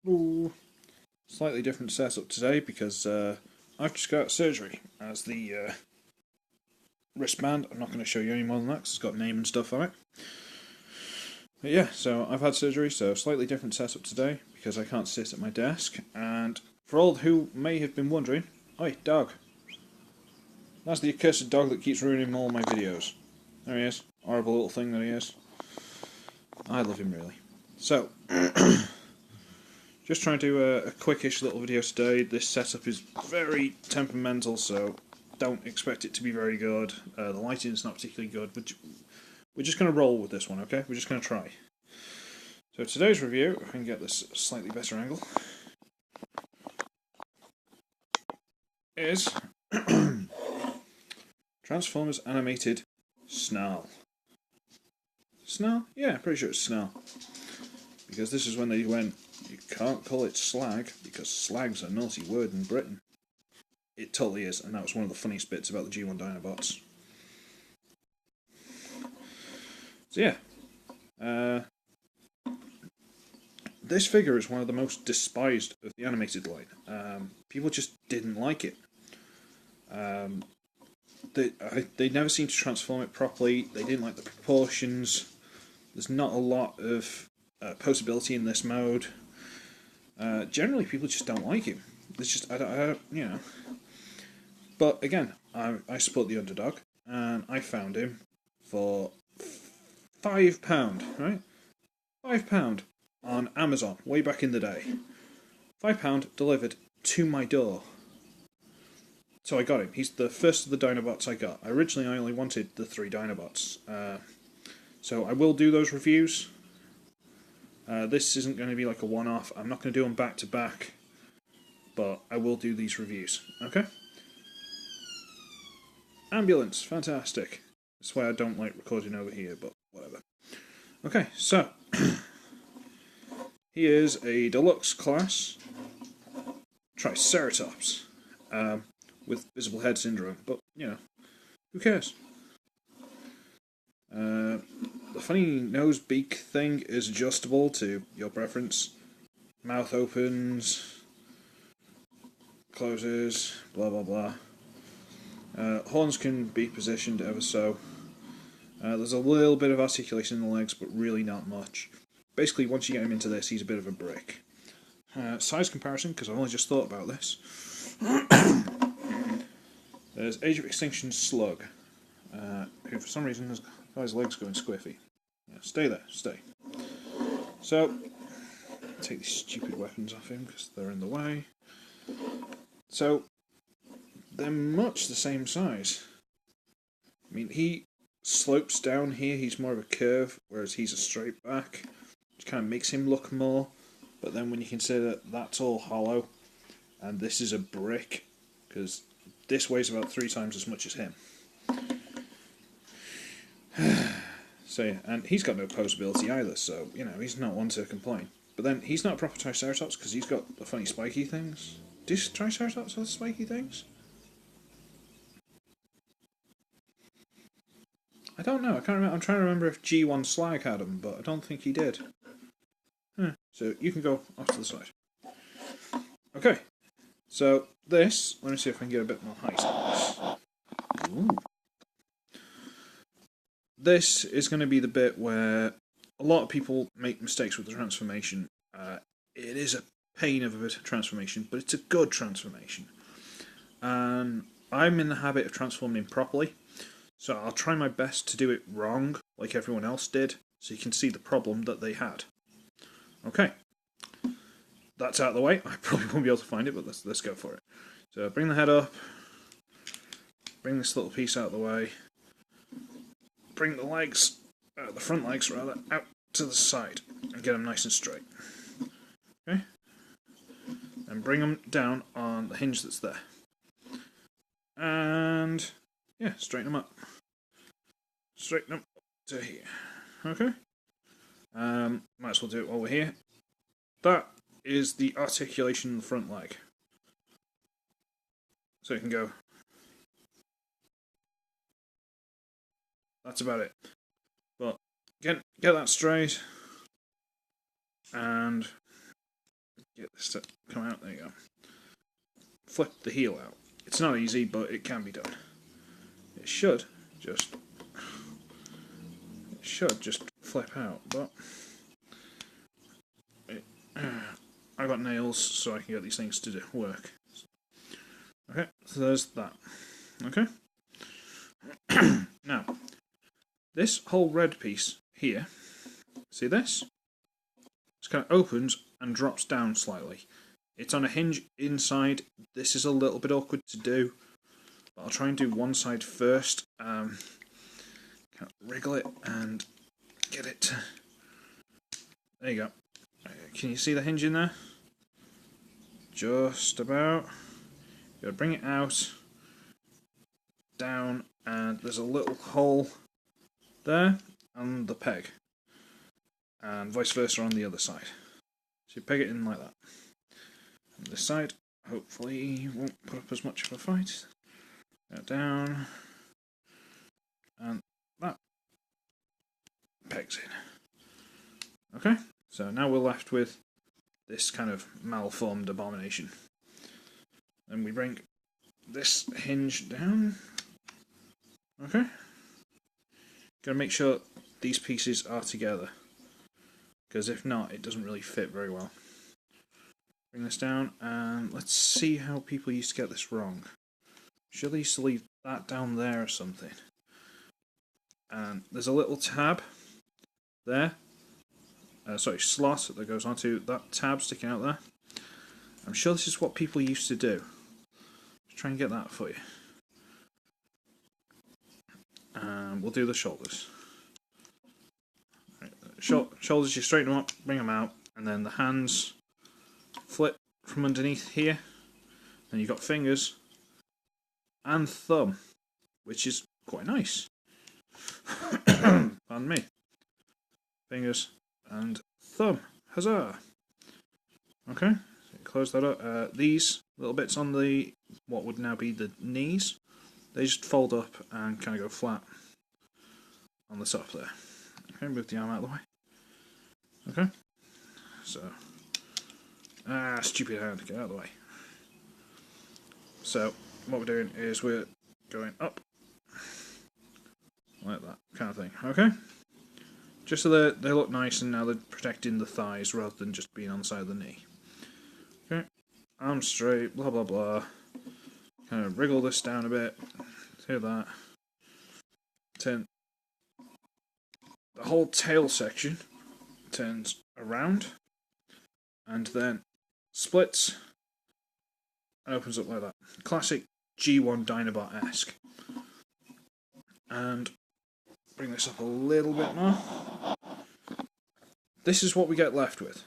Ooh. Slightly different setup today because I've just got surgery as the wristband. I'm not going to show you any more than that because it's got a name and stuff on it. But yeah, so I've had surgery, so slightly different setup today because I can't sit at my desk. And for all who may have been wondering, oi, dog. That's the accursed dog that keeps ruining all my videos. There he is. Horrible little thing that he is. I love him really. So, just trying to do a quickish little video today. This setup is very temperamental, so don't expect it to be very good. The lighting is not particularly good, but we're just going to roll with this one, okay? We're just going to try. So today's review, if I can get this slightly better angle, is Transformers Animated Snarl. Snarl? Yeah, pretty sure it's Snarl. Because this is when they went, you can't call it slag, because slag's a naughty word in Britain. It totally is, and that was one of the funniest bits about the G1 Dinobots. So yeah, this figure is one of the most despised of the animated line. People just didn't like it. They never seemed to transform it properly. They didn't like the proportions. There's not a lot of posability in this mode. Generally, people just don't like him. It's just, I don't, you know. But again, I support the underdog, and I found him for £5, right? £5 on Amazon, way back in the day. £5 delivered to my door. So I got him. He's the first of the Dinobots I got. Originally, I only wanted the 3 Dinobots. So I will do those reviews. This isn't going to be like a one-off. I'm not going to do them back to back, but I will do these reviews. Okay? Ambulance, fantastic. That's why I don't like recording over here, but whatever. Okay, so he is a deluxe class Triceratops with visible head syndrome, but you know, who cares? The funny nose beak thing is adjustable to your preference. Mouth opens, closes, blah blah blah. Horns can be positioned ever so. There's a little bit of articulation in the legs, but really not much. Basically, once you get him into this, he's a bit of a brick. Size comparison, because I've only just thought about this. There's Age of Extinction Slug, who for some reason has got his legs going squiffy. Yeah, stay there, stay. So, take these stupid weapons off him because they're in the way. So, they're much the same size. I mean, he slopes down here, he's more of a curve, whereas he's a straight back, which kind of makes him look more. But then when you consider that's all hollow, and this is a brick, because this weighs about 3 times as much as him. So yeah, and he's got no posability either, so, you know, he's not one to complain. But then, he's not a proper Triceratops, because he's got the funny spiky things. Do Triceratops have spiky things? I don't know, I can't remember. I'm trying to remember if G1 Slag had them, but I don't think he did. So, you can go off to the side. Okay, so this, let me see if I can get a bit more height on this. Ooh. This is going to be the bit where a lot of people make mistakes with the transformation. It is a pain of a transformation, but it's a good transformation. And I'm in the habit of transforming properly, so I'll try my best to do it wrong, like everyone else did, so you can see the problem that they had. Okay. That's out of the way. I probably won't be able to find it, but let's go for it. So bring the head up, bring this little piece out of the way, bring the legs, the front legs rather, out to the side and get them nice and straight. Okay? And bring them down on the hinge that's there. And yeah, straighten them up. Straighten them up to here. Okay? Might as well do it while we're here. That is the articulation in the front leg. So you can go. That's about it. But get that straight and get this to come out. There you go. Flip the heel out. It's not easy, but it can be done. It should just flip out, but I've got nails, so I can get these things to work. Okay, so there's that. Okay. Now, this whole red piece here, see this? It kind of opens and drops down slightly. It's on a hinge inside. This is a little bit awkward to do, but I'll try and do one side first. Kind of wriggle it and get it to... There you go. Can you see the hinge in there? Just about. You gotta bring it out, down, and there's a little hole there, and the peg. And vice versa on the other side. So you peg it in like that. And this side, hopefully, won't put up as much of a fight. Go down, and that pegs in. Okay, so now we're left with this kind of malformed abomination. And we bring this hinge down. Okay. Gotta make sure these pieces are together, because if not, it doesn't really fit very well. Bring this down, and let's see how people used to get this wrong. Sure, they used to leave that down there or something. And there's a little tab there. Slot that goes onto that tab sticking out there. I'm sure this is what people used to do. Let's try and get that for you. And we'll do the shoulders. Right, shoulders, you straighten them up, bring them out, and then the hands flip from underneath here. Then you've got fingers and thumb, which is quite nice. Pardon me. Fingers and thumb. Huzzah! Okay, so close that up. These little bits on the, what would now be the knees, they just fold up and kind of go flat on the top there. Okay, move the arm out of the way. Okay, so, stupid hand, get out of the way. So, what we're doing is we're going up, like that kind of thing, okay? Just so they look nice, and now they're protecting the thighs rather than just being on the side of the knee. Okay, arms straight, blah blah blah. Kind of wriggle this down a bit. Do that. Turn the whole tail section turns around, and then splits and opens up like that. Classic G1 Dinobot-esque. And bring this up a little bit more. This is what we get left with.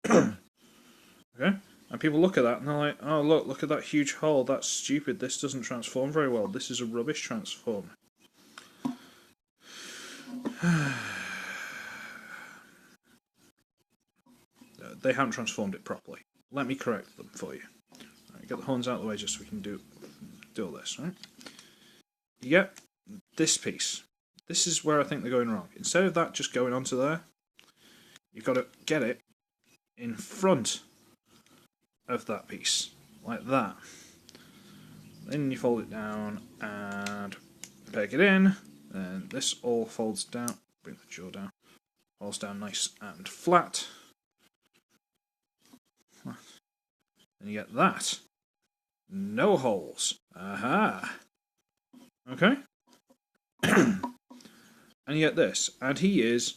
Okay? And people look at that and they're like, oh look at that huge hole, that's stupid, this doesn't transform very well, this is a rubbish transform. They haven't transformed it properly. Let me correct them for you. Right, get the horns out of the way just so we can do all this, right? You get this piece. This is where I think they're going wrong. Instead of that just going onto there, you've got to get it in front of that piece, like that. Then you fold it down and peg it in, and this all folds down. Bring the jaw down. Folds down nice and flat. And you get that. No holes. Aha! Okay? And you get this. And he is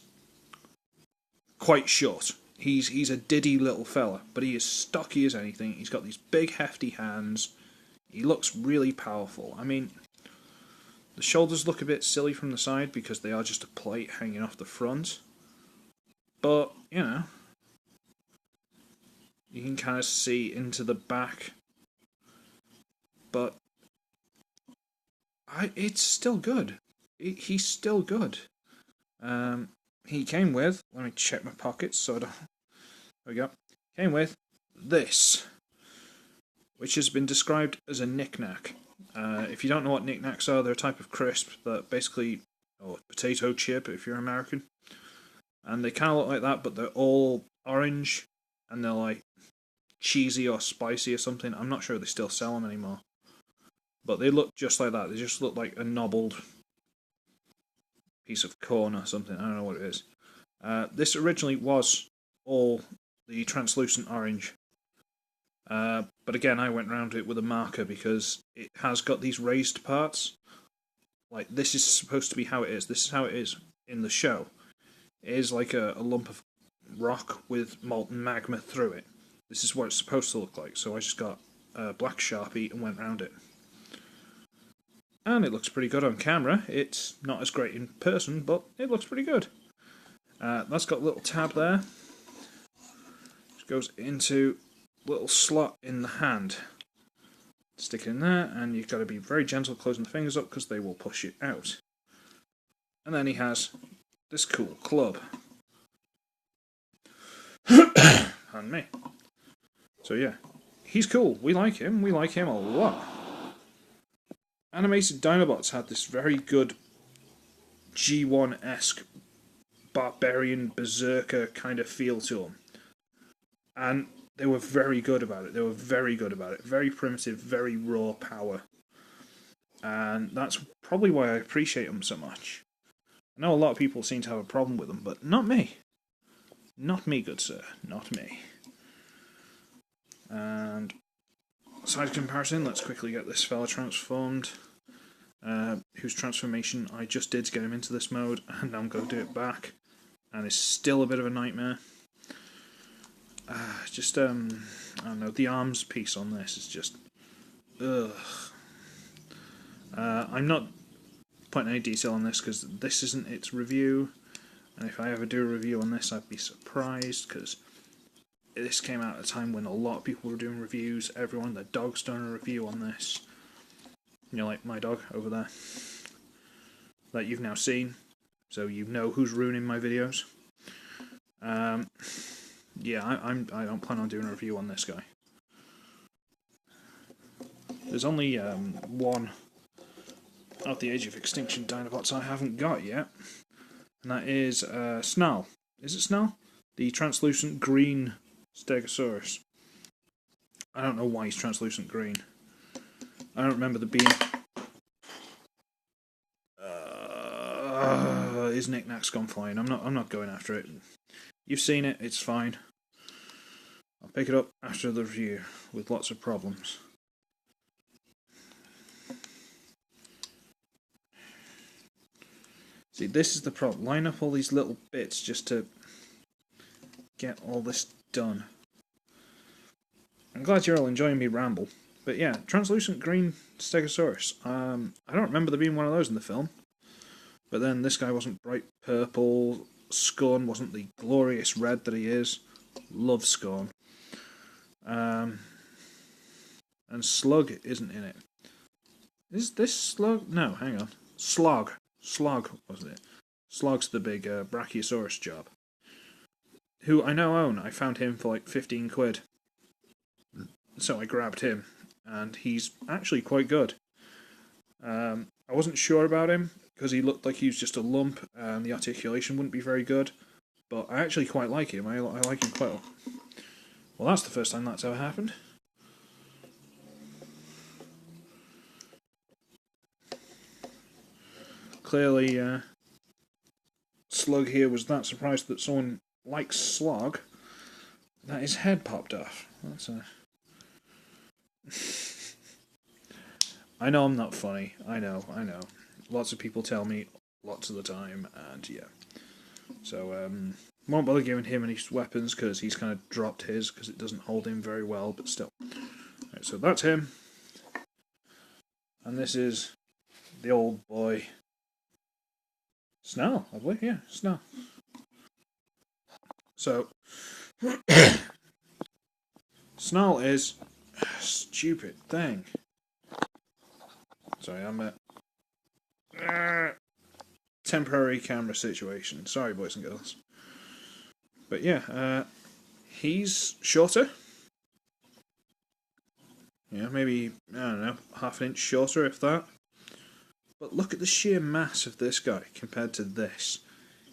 quite short. He's a diddy little fella, but he is stocky as anything. He's got these big hefty hands. He looks really powerful. I mean, the shoulders look a bit silly from the side because they are just a plate hanging off the front. But, you know, you can kind of see into the back. But it's still good. He's still good. He came with, let me check my pockets so I don't, there we go. Came with this, which has been described as a knick-knack. If you don't know what knick-knacks are, they're a type of crisp that basically, or potato chip if you're American. And they kind of look like that, but they're all orange, and they're like cheesy or spicy or something. I'm not sure they still sell them anymore. But they look just like that. They just look like a nobbled piece of corn or something. I don't know what it is. This originally was all the translucent orange. But again, I went around it with a marker because it has got these raised parts. Like, this is supposed to be how it is. This is how it is in the show. It is like a lump of rock with molten magma through it. This is what it's supposed to look like. So I just got a black Sharpie and went around it. And it looks pretty good on camera. It's not as great in person, but it looks pretty good. That's got a little tab there. Which goes into a little slot in the hand. Stick it in there, and you've got to be very gentle closing the fingers up because they will push it out. And then he has this cool club. Pardon me. So yeah, he's cool. We like him. We like him a lot. Animated Dinobots had this very good G1-esque barbarian berserker kind of feel to them. And they were very good about it. They were very good about it. Very primitive, very raw power. And that's probably why I appreciate them so much. I know a lot of people seem to have a problem with them, but not me. Not me, good sir. Not me. And side comparison, let's quickly get this fella transformed. Whose transformation I just did to get him into this mode, and now I'm going to do it back. And it's still a bit of a nightmare. I don't know, the arms piece on this is just... ugh. I'm not putting any detail on this because this isn't its review. And if I ever do a review on this, I'd be surprised because this came out at a time when a lot of people were doing reviews. Everyone, their dog's done a review on this. You know, like my dog over there. That you've now seen. So you know who's ruining my videos. Yeah, I don't plan on doing a review on this guy. There's only one of the Age of Extinction Dinobots I haven't got yet. And that is Snarl. Is it Snarl? The translucent green Stegosaurus. I don't know why he's translucent green. I don't remember the being... his knick-knack's gone flying. I'm not going after it. You've seen it, it's fine. I'll pick it up after the review with lots of problems. See, this is the problem. Line up all these little bits just to get all this done. I'm glad you're all enjoying me ramble. But yeah, translucent green Stegosaurus. I don't remember there being one of those in the film. But then this guy wasn't bright purple. Scorn wasn't the glorious red that he is. Love Scorn. And Slug isn't in it. Is this Slug? No, hang on. Slog. Slog, wasn't it? Slog's the big Brachiosaurus job. Who I now own. I found him for like 15 quid. So I grabbed him. And he's actually quite good. I wasn't sure about him because he looked like he was just a lump and the articulation wouldn't be very good. But I actually quite like him. I like him quite well. Well, that's the first time that's ever happened. Clearly, Slug here was that surprised that someone likes Slog that his head popped off. That's a... I know I'm not funny. I know. Lots of people tell me lots of the time, and yeah. So, won't bother giving him any weapons because he's kind of dropped his because it doesn't hold him very well, but still. Right, so that's him. And this is the old boy. Snarl, I believe, yeah, Snarl. So, Snarl is a stupid thing. Sorry, I'm a temporary camera situation. Sorry, boys and girls. But yeah, he's shorter. Yeah, maybe, I don't know, half an inch shorter, if that. But look at the sheer mass of this guy compared to this.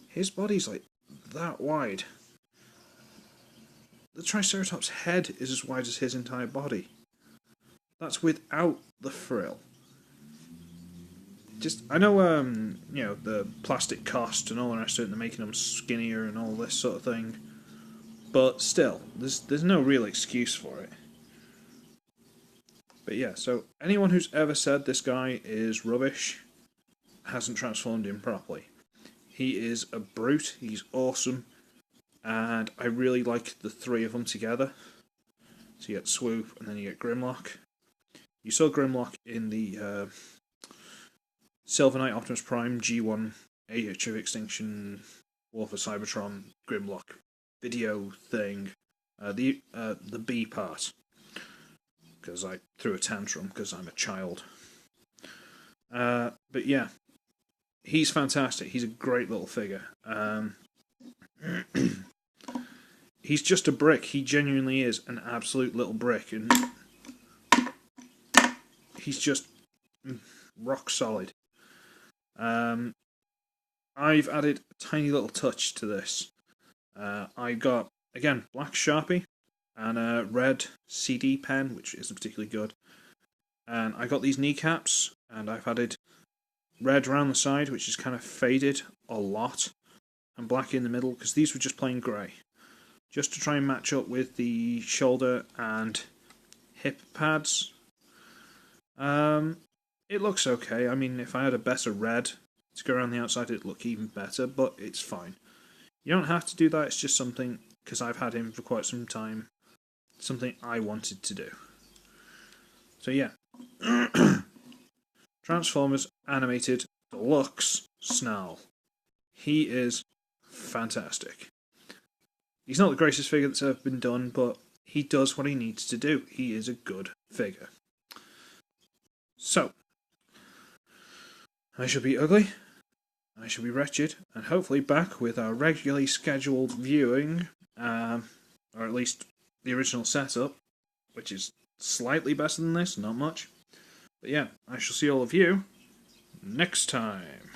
His body's like that wide. the Triceratops' head is as wide as his entire body. That's without the frill. I know, the plastic cost and all the rest of it, and they're making them skinnier and all this sort of thing. But still, there's no real excuse for it. But yeah, so anyone who's ever said this guy is rubbish hasn't transformed him properly. He is a brute, he's awesome, and I really like the three of them together. So you get Swoop, and then you get Grimlock. You saw Grimlock in the Silver Knight Optimus Prime G1 Age of Extinction War for Cybertron Grimlock video thing, the B part, because I threw a tantrum because I'm a child. But yeah, he's fantastic. He's a great little figure. He's just a brick. He genuinely is an absolute little brick, and he's just rock solid. I've added a tiny little touch to this. I got, again, black Sharpie and a red CD pen, which isn't particularly good. And I got these kneecaps, and I've added red around the side, which is kind of faded a lot, and black in the middle, because these were just plain grey. Just to try and match up with the shoulder and hip pads. It looks okay. I mean, if I had a better red to go around the outside, it'd look even better, but it's fine. You don't have to do that, it's just something, because I've had him for quite some time, something I wanted to do. So yeah. Transformers Animated Deluxe Snarl. He is fantastic. He's not the greatest figure that's ever been done, but he does what he needs to do. He is a good figure. So, I shall be ugly, I shall be wretched, and hopefully back with our regularly scheduled viewing, or at least the original setup, which is slightly better than this, not much. But yeah, I shall see all of you next time.